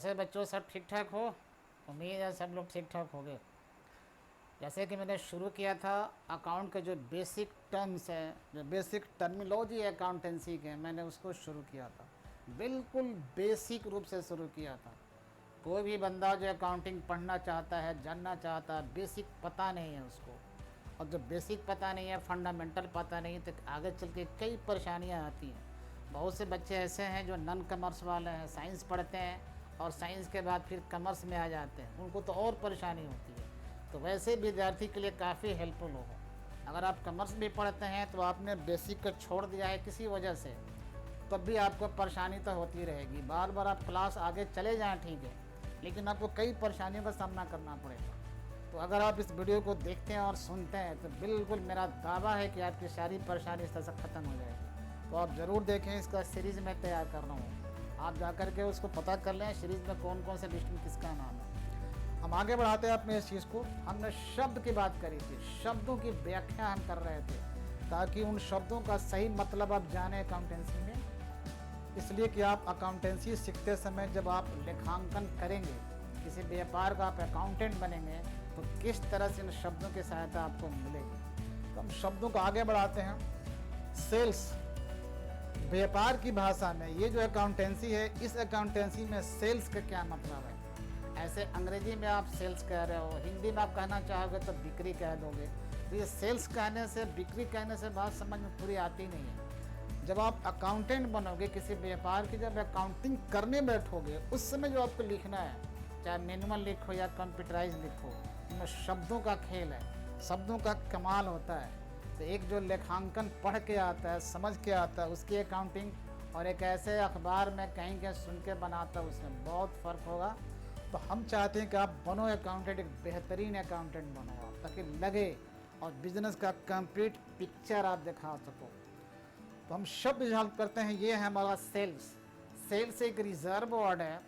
कैसे बच्चों, सब ठीक ठाक हो? उम्मीद है सब लोग ठीक ठाक होंगे। जैसे कि मैंने शुरू किया था, अकाउंट के जो बेसिक टर्म्स हैं, जो बेसिक टर्मिनोलॉजी है अकाउंटेंसी के, मैंने उसको शुरू किया था। बिल्कुल बेसिक रूप से शुरू किया था। कोई भी बंदा जो अकाउंटिंग पढ़ना चाहता है, जानना चाहता है, बेसिक पता नहीं है उसको, और जब बेसिक पता नहीं है, फंडामेंटल पता नहीं, तो आगे चल के कई परेशानियाँ आती हैं। बहुत से बच्चे ऐसे हैं जो नॉन कॉमर्स वाले हैं, साइंस पढ़ते हैं और साइंस के बाद फिर कॉमर्स में आ जाते हैं, उनको तो और परेशानी होती है। तो वैसे विद्यार्थी के लिए काफ़ी हेल्पफुल होगा। अगर आप कॉमर्स भी पढ़ते हैं तो आपने बेसिक को छोड़ दिया है किसी वजह से, तब भी आपको परेशानी तो होती रहेगी। बार बार आप क्लास आगे चले जाएँ ठीक है, लेकिन आपको कई परेशानियों का सामना करना पड़ेगा। तो अगर आप इस वीडियो को देखते हैं और सुनते हैं तो बिल्कुल मेरा दावा है कि आपकी सारी परेशानी इस तरह से ख़त्म हो जाएगी। तो आप ज़रूर देखें, इसका सीरीज़ मैं तैयार कर रहा हूँ, आप जा कर के उसको पता कर लें सीरीज़ में कौन कौन से लिस्ट में किसका नाम है। हम आगे बढ़ाते हैं अपने इस चीज़ को। हमने शब्द की बात करी थी, शब्दों की व्याख्या हम कर रहे थे ताकि उन शब्दों का सही मतलब आप जानें अकाउंटेंसी में। इसलिए कि आप अकाउंटेंसी सीखते समय जब आप लेखांकन करेंगे, किसी व्यापार का आप अकाउंटेंट बनेंगे, तो किस तरह से इन शब्दों की सहायता आपको मिलेगी। तो हम शब्दों को आगे बढ़ाते हैं। सेल्स, व्यापार की भाषा में ये जो अकाउंटेंसी है, इस अकाउंटेंसी में सेल्स का क्या मतलब है। ऐसे अंग्रेजी में आप सेल्स कह रहे हो, हिंदी में आप कहना चाहोगे तो बिक्री कह दोगे। तो ये सेल्स कहने से, बिक्री कहने से बात समझ में पूरी आती नहीं है। जब आप अकाउंटेंट बनोगे किसी व्यापार की, जब अकाउंटिंग करने बैठोगे, उस समय जो आपको लिखना है, चाहे मैनुअल लिखो या कंप्यूटराइज लिखो, इनमें शब्दों का खेल है, शब्दों का कमाल होता है। तो एक जो लेखांकन पढ़ के आता है, समझ के आता है, उसकी अकाउंटिंग, और एक ऐसे अखबार में कहीं कहीं सुन के बनाता है, उसमें बहुत फ़र्क होगा। तो हम चाहते हैं कि आप बनो अकाउंटेंट, एक बेहतरीन अकाउंटेंट बनो आप, ताकि लगे और बिजनेस का कंप्लीट पिक्चर आप दिखा सको। तो हम शब्द हेल्प करते हैं, ये है हमारा सेल्स। सेल्स एक रिजर्व वर्ड है।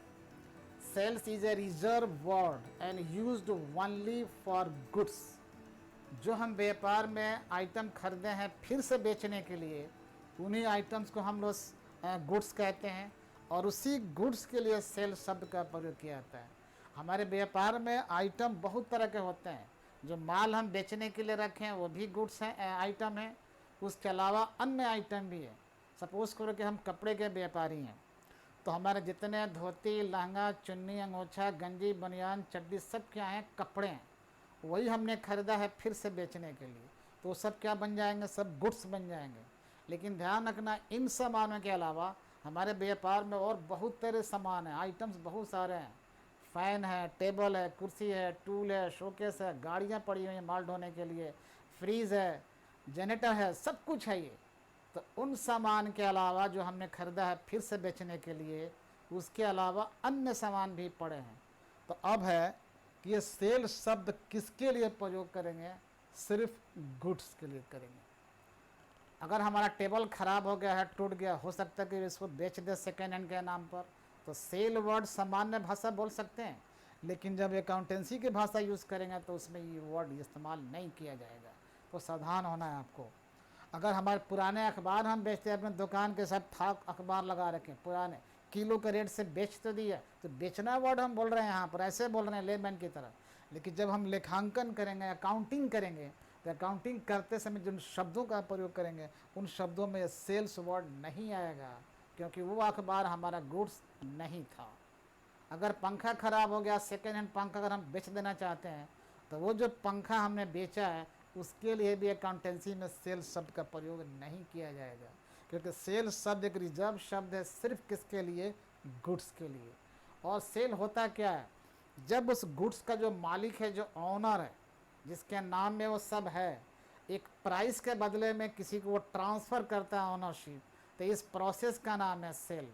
Sales is a reserve word and used only for goods. जो हम व्यापार में आइटम खरीदे हैं फिर से बेचने के लिए, उन्हीं आइटम्स को हम लोग गुड्स कहते हैं, और उसी गुड्स के लिए सेल्स शब्द का प्रयोग किया जाता है। हमारे व्यापार में आइटम बहुत तरह के होते हैं। जो माल हम बेचने के लिए रखे हैं वो भी गुड्स हैं, आइटम है। उसके अलावा अन्य आइटम भी है। सपोज़ करो कि हम कपड़े के व्यापारी हैं, तो हमारे जितने धोती, लहंगा, चुन्नी, अंगोछा, गंजी, बनियान, चड्डी, सब क्या हैं? कपड़े हैं। वही हमने ख़रीदा है फिर से बेचने के लिए, तो वो सब क्या बन जाएंगे? सब गुड्स बन जाएंगे। लेकिन ध्यान रखना, इन सामानों के अलावा हमारे व्यापार में और बहुत तरह सामान हैं, आइटम्स बहुत सारे हैं। फ़ैन है, टेबल है, कुर्सी है, टूल है, शोकेस है, गाड़ियाँ पड़ी हुई हैं माल ढोने के लिए, फ्रीज़ है, जनरेटर है, सब कुछ है ये। तो उन सामान के अलावा जो हमने ख़रीदा है फिर से बेचने के लिए, उसके अलावा अन्य सामान भी पड़े हैं। तो अब है कि ये सेल शब्द किसके लिए प्रयोग करेंगे? सिर्फ गुड्स के लिए करेंगे। अगर हमारा टेबल ख़राब हो गया है, टूट गया, हो सकता है कि इसको बेच दे सेकेंड हैंड के नाम पर, तो सेल वर्ड सामान्य भाषा बोल सकते हैं, लेकिन जब अकाउंटेंसी की भाषा यूज़ करेंगे तो उसमें ये वर्ड इस्तेमाल नहीं किया जाएगा। तो सावधान होना है आपको। अगर हमारे पुराने अखबार हम बेचते हैं, अपने दुकान के साथ थाक अखबार लगा रखें, पुराने किलो के रेट से बेच तो दिया, तो बेचना वर्ड हम बोल रहे हैं यहाँ पर, ऐसे बोल रहे हैं लेमैन की तरह। लेकिन जब हम लेखांकन करेंगे, अकाउंटिंग करेंगे, तो अकाउंटिंग करते समय जिन शब्दों का प्रयोग करेंगे, उन शब्दों में सेल्स वर्ड नहीं आएगा, क्योंकि वो अखबार हमारा गुड्स नहीं था। अगर पंखा ख़राब हो गया, सेकेंड हैंड पंखा अगर हम बेच देना चाहते हैं, तो वो जो पंखा हमने बेचा है उसके लिए भी अकाउंटेंसी में सेल्स शब्द का प्रयोग नहीं किया जाएगा, क्योंकि सेल्स शब्द एक रिजर्व शब्द है, सिर्फ किसके लिए? गुड्स के लिए। और सेल होता क्या है? जब उस गुड्स का जो मालिक है, जो ऑनर है, जिसके नाम में वो सब है, एक प्राइस के बदले में किसी को वो ट्रांसफ़र करता है ऑनरशिप, तो इस प्रोसेस का नाम है सेल।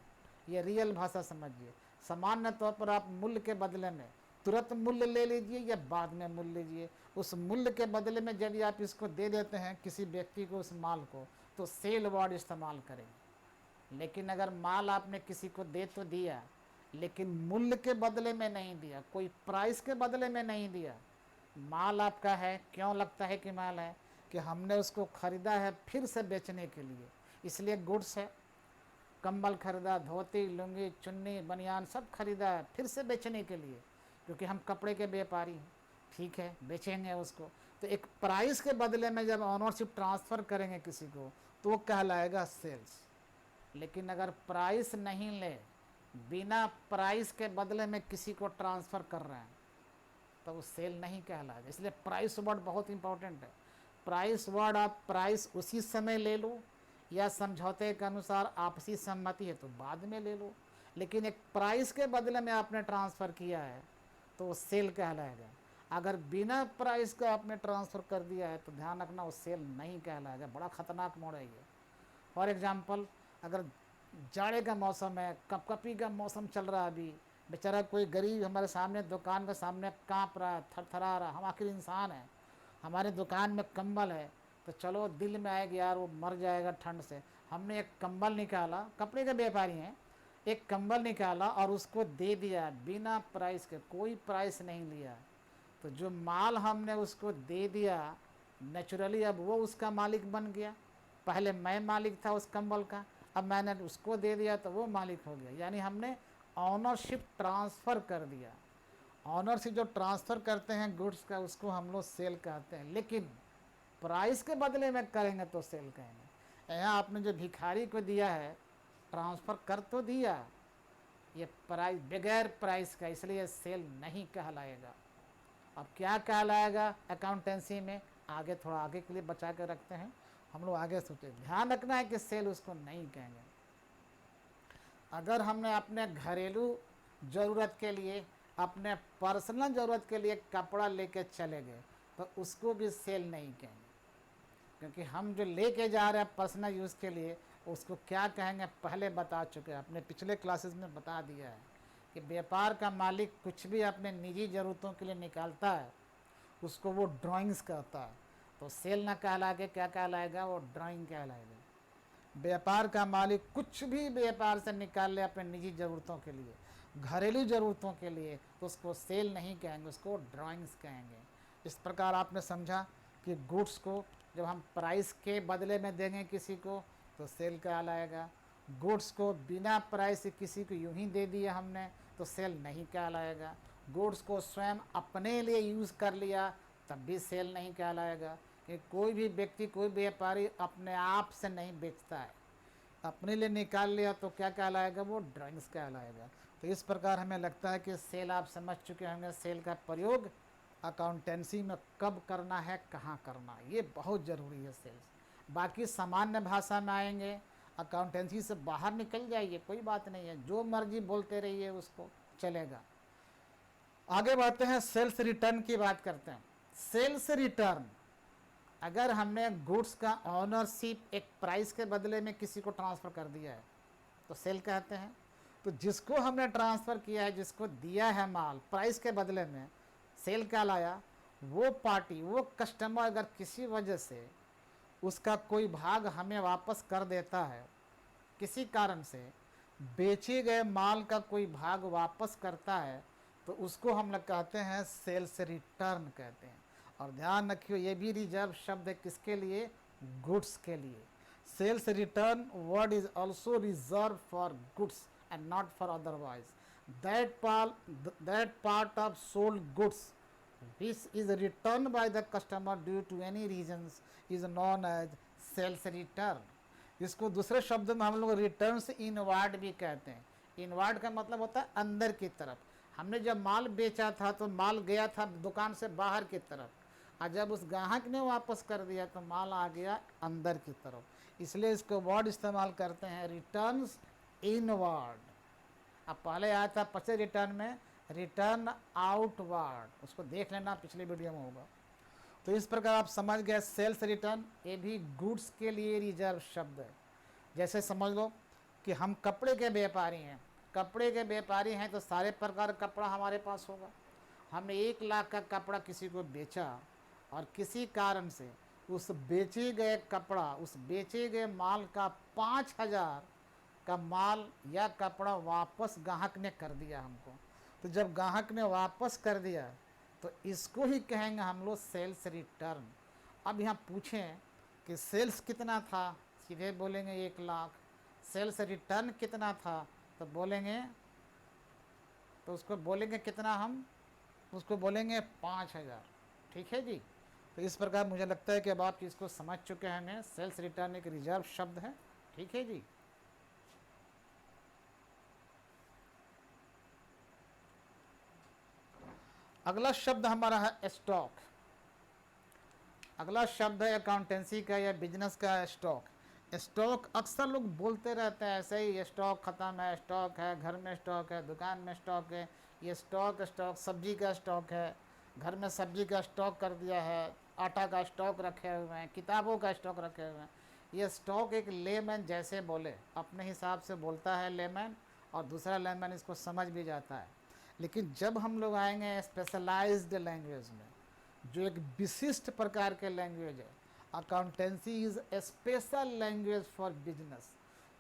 ये रियल भाषा समझिए। सामान्य तौर पर आप मूल्य के बदले में तुरंत मूल्य ले लीजिए या बाद में मूल्य लीजिए, उस मूल्य के बदले में यदि आप इसको दे देते हैं किसी व्यक्ति को, उस माल को, तो सेल वर्ड इस्तेमाल करेंगे। लेकिन अगर माल आपने किसी को दे तो दिया, लेकिन मूल्य के बदले में नहीं दिया, कोई प्राइस के बदले में नहीं दिया, माल आपका है, क्यों लगता है कि माल है? कि हमने उसको ख़रीदा है फिर से बेचने के लिए, इसलिए गुड्स है। कंबल खरीदा, धोती, लुंगी, चुन्नी, बनियान सब खरीदा है फिर से बेचने के लिए, क्योंकि हम कपड़े के व्यापारी हैं। ठीक है, बेचेंगे उसको, तो एक प्राइस के बदले में जब ऑनरशिप ट्रांसफ़र करेंगे किसी को तो वो कहलाएगा सेल्स। लेकिन अगर प्राइस नहीं ले, बिना प्राइस के बदले में किसी को ट्रांसफ़र कर रहे हैं तो वो सेल नहीं कहलाएगा। इसलिए प्राइस वर्ड बहुत इंपॉर्टेंट है। प्राइस वर्ड आप प्राइस उसी समय ले लो, या समझौते के अनुसार आपसी सहमति है तो बाद में ले लो, लेकिन एक प्राइस के बदले में आपने ट्रांसफ़र किया है तो वो सेल कहलाएगा। अगर बिना प्राइस का आपने ट्रांसफ़र कर दिया है तो ध्यान रखना वो सेल नहीं कहलाएगा। बड़ा ख़तरनाक मोड़ है ये। फॉर एग्ज़ाम्पल, अगर जाड़े का मौसम है, कपकपी का मौसम चल रहा है, अभी बेचारा कोई गरीब हमारे सामने दुकान के सामने काँप रहा है, थरथरा रहा, हम आखिर इंसान हैं, हमारे दुकान में कंबल है, तो चलो दिल में आएगा यार वो मर जाएगा ठंड से। हमने एक कंबल निकाला, कपड़े के व्यापारी हैं, एक कंबल निकाला और उसको दे दिया बिना प्राइस के, कोई प्राइस नहीं लिया। तो जो माल हमने उसको दे दिया, नेचुरली अब वो उसका मालिक बन गया। पहले मैं मालिक था उस कंबल का, अब मैंने उसको दे दिया तो वो मालिक हो गया। यानी हमने ऑनरशिप ट्रांसफ़र कर दिया। ऑनरशिप जो ट्रांसफ़र करते हैं गुड्स का, उसको हम लोग सेल कहते हैं, लेकिन प्राइस के बदले में करेंगे तो सेल कहेंगे। यहाँ आपने जो भिखारी को दिया है, ट्रांसफ़र कर तो दिया, ये प्राइस बगैर प्राइस का, इसलिए सेल नहीं कहलाएगा। अब क्या कहलाएगा अकाउंटेंसी में, आगे थोड़ा आगे के लिए बचा कर रखते हैं, हम लोग आगे सोचे। ध्यान रखना है कि सेल उसको नहीं कहेंगे। अगर हमने अपने घरेलू ज़रूरत के लिए, अपने पर्सनल ज़रूरत के लिए कपड़ा लेके चले गए तो उसको भी सेल नहीं कहेंगे, क्योंकि हम जो लेके जा रहे हैं पर्सनल यूज़ के लिए उसको क्या कहेंगे पहले बता चुके हैं, अपने पिछले क्लासेस में बता दिया है कि व्यापार का मालिक कुछ भी अपने निजी ज़रूरतों के लिए निकालता है उसको वो ड्राइंग्स कहता है, तो सेल ना कहला के क्या कहलाएगा, वो ड्राइंग कहलाएगा। व्यापार का मालिक कुछ भी व्यापार से निकाल ले अपने निजी ज़रूरतों के लिए, घरेलू ज़रूरतों के लिए, तो उसको सेल नहीं कहेंगे, उसको ड्राइंग्स कहेंगे। इस प्रकार आपने समझा कि गुड्स को जब हम प्राइस के बदले में देंगे किसी को तो सेल कहलाएगा, गुड्स को बिना प्राइस से किसी को यूं ही दे दिया हमने तो सेल नहीं कहलाएगा, गुड्स को स्वयं अपने लिए यूज़ कर लिया तब भी सेल नहीं कहलाएगा। कि कोई भी व्यक्ति, कोई व्यापारी अपने आप से नहीं बेचता है, अपने लिए निकाल लिया तो क्या कहलाएगा, वो ड्राइंग्स कहलाएगा। तो इस प्रकार हमें लगता है कि सेल आप समझ चुके होंगे। सेल का प्रयोग अकाउंटेंसी में कब करना है, कहाँ करना है, ये बहुत ज़रूरी है सेल्स। बाकी सामान्य भाषा में आएंगे, अकाउंटेंसी से बाहर निकल जाइए, कोई बात नहीं है, जो मर्जी बोलते रहिए उसको चलेगा। आगे बढ़ते हैं, सेल्स रिटर्न की बात करते हैं। सेल्स रिटर्न, अगर हमने गुड्स का ऑनरशिप एक प्राइस के बदले में किसी को ट्रांसफ़र कर दिया है तो सेल कहते हैं। तो जिसको हमने ट्रांसफ़र किया है, जिसको दिया है माल प्राइस के बदले में, सेल कहलाया। वो पार्टी, वो कस्टमर अगर किसी वजह से उसका कोई भाग हमें वापस कर देता है, किसी कारण से बेचे गए माल का कोई भाग वापस करता है, तो उसको हम लोग कहते हैं सेल्स रिटर्न कहते हैं। और ध्यान रखिए ये भी रिजर्व शब्द है किसके लिए, गुड्स के लिए। Sales return word is also reserve for goods and not for otherwise. that part of sold goods which is returned by the customer due to any reasons is known as sales return। इसको दूसरे शब्द में हम लोग returns inward भी कहते हैं। Inward का मतलब होता है अंदर की तरफ। हमने जब माल बेचा था तो माल गया था दुकान से बाहर की तरफ, और जब उस ग्राहक ने वापस कर दिया तो माल आ गया अंदर की तरफ। इसलिए इसको वर्ड इस्तेमाल करते हैं रिटर्न्स इनवार्ड। अब पहले आया था पचे रिटर्न में रिटर्न आउटवार्ड, उसको देख लेना, पिछले वीडियो में होगा। तो इस प्रकार आप समझ गए सेल्स रिटर्न, ये भी गुड्स के लिए रिजर्व शब्द है। जैसे समझ लो कि हम कपड़े के व्यापारी हैं, कपड़े के व्यापारी हैं तो सारे प्रकार का कपड़ा हमारे पास होगा। हमने 1 लाख का कपड़ा किसी को बेचा और किसी कारण से उस बेचे गए कपड़ा, उस बेचे गए माल का 5,000 का माल या कपड़ा वापस ग्राहक ने कर दिया हमको। तो जब ग्राहक ने वापस कर दिया तो इसको ही कहेंगे हम लोग सेल्स रिटर्न। अब यहाँ पूछें कि सेल्स कितना था, सीधे बोलेंगे 1 लाख। सेल्स रिटर्न कितना था, तो बोलेंगे, तो उसको बोलेंगे कितना, हम उसको बोलेंगे 5,000। ठीक है जी। तो इस प्रकार मुझे लगता है कि अब आप इसको समझ चुके हैं। सेल्स रिटर्न एक रिजर्व शब्द है। ठीक है जी। अगला शब्द हमारा है स्टॉक। अगला शब्द है अकाउंटेंसी का या बिजनेस का, स्टॉक। स्टॉक अक्सर लोग बोलते रहते हैं ऐसे ही, स्टॉक ख़त्म है, स्टॉक है, घर में स्टॉक है, दुकान में स्टॉक है, ये स्टॉक सब्जी का स्टॉक है, घर में सब्जी का स्टॉक कर दिया है, आटा का स्टॉक रखे हुए हैं, किताबों का स्टॉक रखे हुए हैं। ये स्टॉक एक लेमैन जैसे बोले, अपने हिसाब से बोलता है लेमैन, और दूसरा लेमैन इसको समझ भी जाता है। लेकिन जब हम लोग आएंगे स्पेशलाइज्ड लैंग्वेज में, जो एक विशिष्ट प्रकार के लैंग्वेज है, accountancy is a special language for business.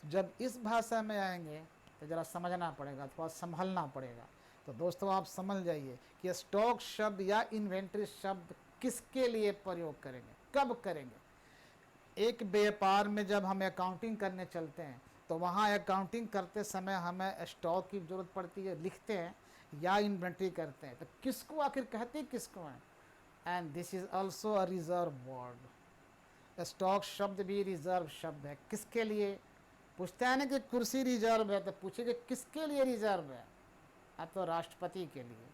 जब इस भाषा में आएंगे तो ज़रा समझना पड़ेगा, थोड़ा संभलना पड़ेगा। तो दोस्तों आप समझ जाइए कि स्टॉक शब्द या इन्वेंट्री शब्द किसके लिए प्रयोग करेंगे, कब करेंगे। एक व्यापार में जब हम अकाउंटिंग करने चलते हैं तो वहाँ अकाउंटिंग करते समय हमें स्टॉक की ज़रूरत पड़ती है, लिखते हैं या इन्वेंट्री करते हैं, तो किसको आखिर कहते हैं, किसको हैं। And this is also a reserve word. Stock शब्द भी रिजर्व शब्द है। किसके लिए, पूछते हैं ना कि कुर्सी रिजर्व है, तो पूछेंगे किसके लिए रिजर्व है, अब तो राष्ट्रपति के लिए।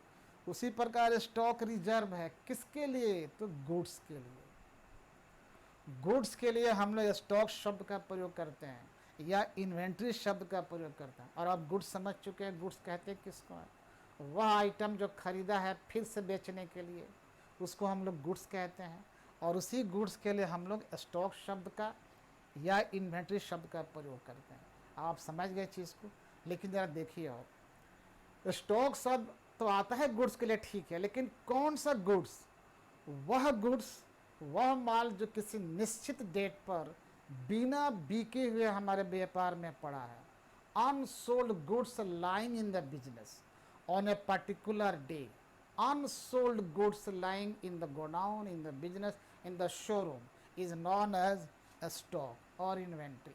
उसी प्रकार स्टॉक रिजर्व है, किसके लिए, तो गुड्स के लिए। गुड्स के लिए हम लोग स्टॉक शब्द का प्रयोग करते हैं या इन्वेंट्री शब्द का प्रयोग करते हैं। और आप गुड्स समझ चुके हैं, गुड्स कहते हैं किसको है, वह आइटम जो खरीदा है फिर से बेचने के लिए, उसको हम लोग गुड्स कहते हैं। और उसी गुड्स के लिए हम लोग स्टॉक शब्द का या इन्वेंट्री शब्द का प्रयोग करते हैं। आप समझ गए चीज़ को। लेकिन ज़रा देखिए, और स्टॉक शब्द तो आता है गुड्स के लिए, ठीक है, लेकिन कौन सा गुड्स, वह गुड्स, वह माल जो किसी निश्चित डेट पर बिना बिके हुए हमारे व्यापार में पड़ा है। Unsold goods lying in the business on a particular day. Unsold goods lying in the godown, in the business, in the showroom is known as a stock or inventory।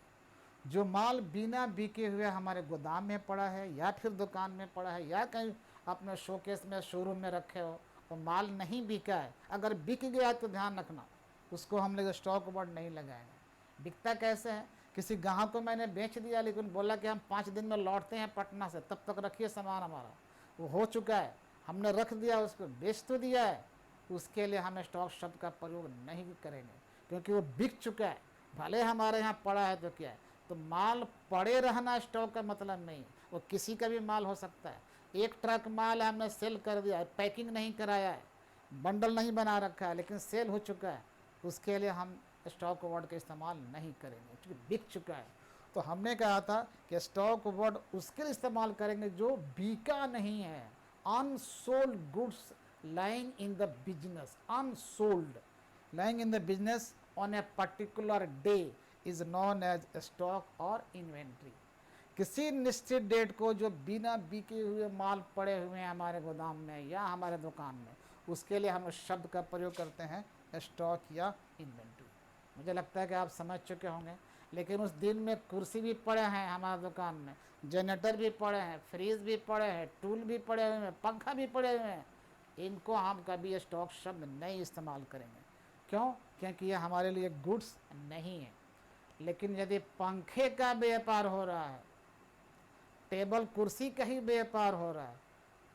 जो माल बिना बिके हुए हमारे गोदाम में पड़ा है या फिर दुकान में पड़ा है या कहीं अपने शोकेस में, शोरूम में रखे हो, वो माल नहीं बिका है, अगर बिक गया तो ध्यान रखना उसको हम लोग स्टॉक वर्ड नहीं लगाएंगे। बिकता कैसे है, किसी ग्राहक को मैंने बेच दिया लेकिन बोला कि हम 5 दिन में लौटते हैं पटना से, तब तक रखिए सामान हमारा, वो हो चुका है, हमने रख दिया, उसको बेच तो दिया है, उसके लिए हम स्टॉक शब्द का प्रयोग नहीं करेंगे, क्योंकि वो बिक चुका है। भले हमारे यहाँ पड़ा है तो क्या है, तो माल पड़े रहना स्टॉक का मतलब नहीं, वो किसी का भी माल हो सकता है। एक ट्रक माल है, हमने सेल कर दिया है, पैकिंग नहीं कराया है, बंडल नहीं बना रखा है, लेकिन सेल हो चुका है, उसके लिए हम स्टॉक वर्ड का इस्तेमाल नहीं करेंगे, क्योंकि बिक चुका है। तो हमने कहा था कि स्टॉक वर्ड उसके लिए इस्तेमाल करेंगे जो बिका नहीं है। Unsold goods lying in the business, unsold lying in the business on a particular day is known as stock or inventory। किसी निश्चित डेट को जो बिना बिके हुए माल पड़े हुए हैं हमारे गोदाम में या हमारे दुकान में, उसके लिए हम शब्द का प्रयोग करते हैं स्टॉक या इन्वेंट्री। मुझे लगता है कि आप समझ चुके होंगे। लेकिन उस दिन में कुर्सी भी पड़े हैं हमारे दुकान में, जनरेटर भी पड़े हैं, फ्रीज भी पड़े हैं, टूल भी पड़े हुए हैं, पंखा भी पड़े हुए हैं, इनको हम कभी स्टॉक शब्द नहीं इस्तेमाल करेंगे। क्यों? क्योंकि ये हमारे लिए गुड्स नहीं है। लेकिन यदि पंखे का व्यापार हो रहा है, टेबल कुर्सी का ही व्यापार हो रहा है,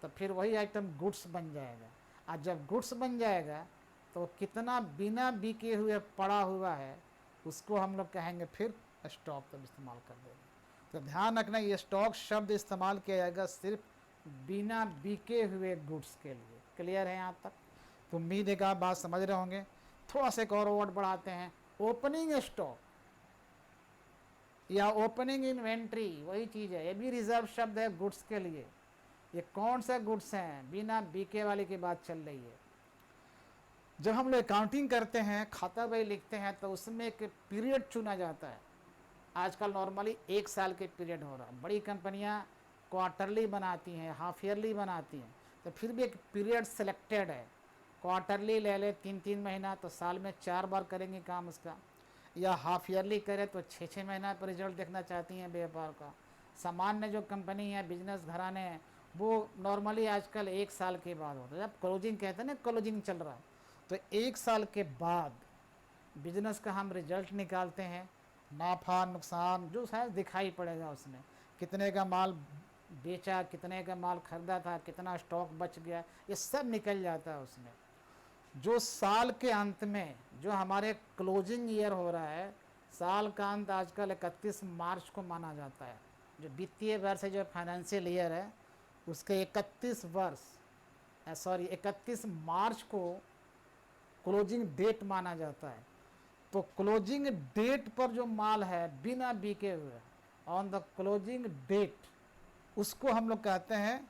तो फिर वही आइटम गुड्स बन जाएगा। और जब गुड्स बन जाएगा तो कितना बिना बिके हुए पड़ा हुआ है, उसको हम लोग कहेंगे फिर स्टॉक का इस्तेमाल कर देंगे। तो ध्यान रखना, ये स्टॉक शब्द इस्तेमाल किया जाएगा सिर्फ बिना बिके हुए गुड्स के लिए। क्लियर है यहाँ तक? तो उम्मीद है कि आप बात समझ रहे होंगे। थोड़ा सा एक और वर्ड बढ़ाते हैं, ओपनिंग स्टॉक या ओपनिंग इन्वेंट्री, वही चीज़ है, ये भी रिजर्व शब्द है गुड्स के लिए। ये कौन सा गुड्स हैं, बिना बिके वाले की बात चल रही है। जब हम लोग अकाउंटिंग करते हैं, खाता बही लिखते हैं, तो उसमें एक पीरियड चुना जाता है। आजकल नॉर्मली 1 साल के पीरियड हो रहा है, बड़ी कंपनियां क्वार्टरली बनाती हैं, हाफ ईयरली बनाती हैं, तो फिर भी एक पीरियड सेलेक्टेड है। क्वार्टरली ले ले 3-3 महीना, तो साल में 4 बार करेंगे काम उसका। या हाफ ईयरली करें तो 6-6 महीना पर रिजल्ट देखना चाहती हैं व्यापार का। सामान्य जो कंपनी है, बिजनेस घराने हैं, वो नॉर्मली आजकल 1 साल के बाद होता है। जब क्लोजिंग कहते हैं ना, क्लोजिंग चल रहा है, तो 1 साल के बाद बिजनेस का हम रिजल्ट निकालते हैं। नाफा नुकसान जो शायद दिखाई पड़ेगा उसमें, कितने का माल बेचा, कितने का माल खरीदा था, कितना स्टॉक बच गया, ये सब निकल जाता है उसमें। जो साल के अंत में जो हमारे क्लोजिंग ईयर हो रहा है, साल का अंत आजकल 31 मार्च को माना जाता है। जो वित्तीय वर्ष है, जो फाइनेंशियल ईयर है, उसके 31 मार्च को क्लोजिंग डेट माना जाता है। तो क्लोजिंग डेट पर जो माल है बिना बिके हुए, ऑन द क्लोजिंग डेट, उसको हम लोग कहते हैं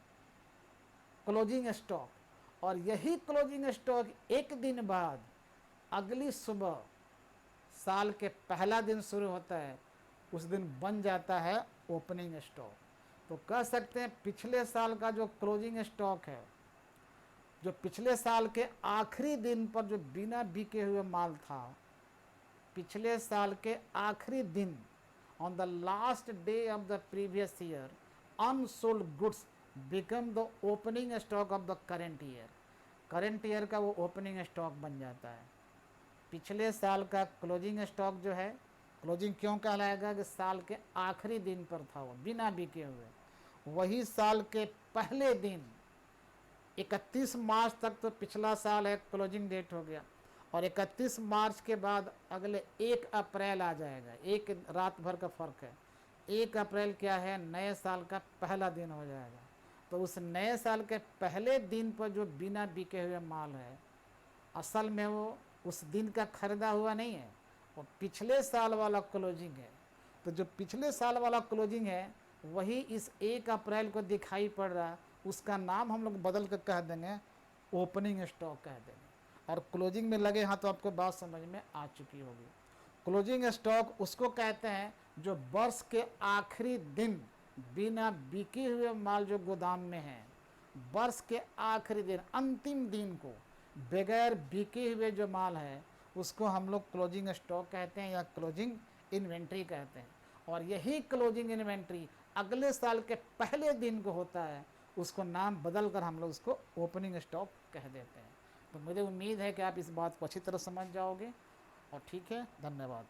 क्लोजिंग स्टॉक। और यही क्लोजिंग स्टॉक एक दिन बाद अगली सुबह, साल के पहला दिन शुरू होता है, उस दिन बन जाता है ओपनिंग स्टॉक। तो कह सकते हैं पिछले साल का जो क्लोजिंग स्टॉक है, जो पिछले साल के आखिरी दिन पर जो बिना बिके हुए माल था, पिछले साल के आखिरी दिन, on the last day of the previous year, unsold goods become the opening stock of the current year. Current year का वो ओपनिंग स्टॉक बन जाता है। पिछले साल का क्लोजिंग स्टॉक जो है, क्लोजिंग क्यों कहलाएगा कि साल के आखिरी दिन पर था वो बिना बिके हुए। वही साल के पहले दिन 31 मार्च तक तो पिछला साल है, क्लोजिंग डेट हो गया, और 31 मार्च के बाद अगले 1 अप्रैल आ जाएगा। एक रात भर का फ़र्क है। 1 अप्रैल क्या है, नए साल का पहला दिन हो जाएगा। तो उस नए साल के पहले दिन पर जो बिना बिके हुए माल है, असल में वो उस दिन का खरीदा हुआ नहीं है, वो पिछले साल वाला क्लोजिंग है। तो जो पिछले साल वाला क्लोजिंग है वही इस 1 अप्रैल को दिखाई पड़ रहा है, उसका नाम हम लोग बदल कर कह देंगे ओपनिंग स्टॉक कह देंगे। और क्लोजिंग में लगे हाँ तो आपको बात समझ में आ चुकी होगी। क्लोजिंग स्टॉक उसको कहते हैं जो वर्ष के आखिरी दिन बिना बिके हुए माल जो गोदाम में है, वर्ष के आखिरी दिन, अंतिम दिन को बगैर बिके हुए जो माल है, उसको हम लोग क्लोजिंग स्टॉक कहते हैं या क्लोजिंग इन्वेंट्री कहते हैं। और यही क्लोजिंग इन्वेंट्री अगले साल के पहले दिन को होता है, उसको नाम बदल कर हम लोग उसको ओपनिंग स्टॉक कह देते हैं। तो मुझे उम्मीद है कि आप इस बात को अच्छी तरह समझ जाओगे। और ठीक है, धन्यवाद।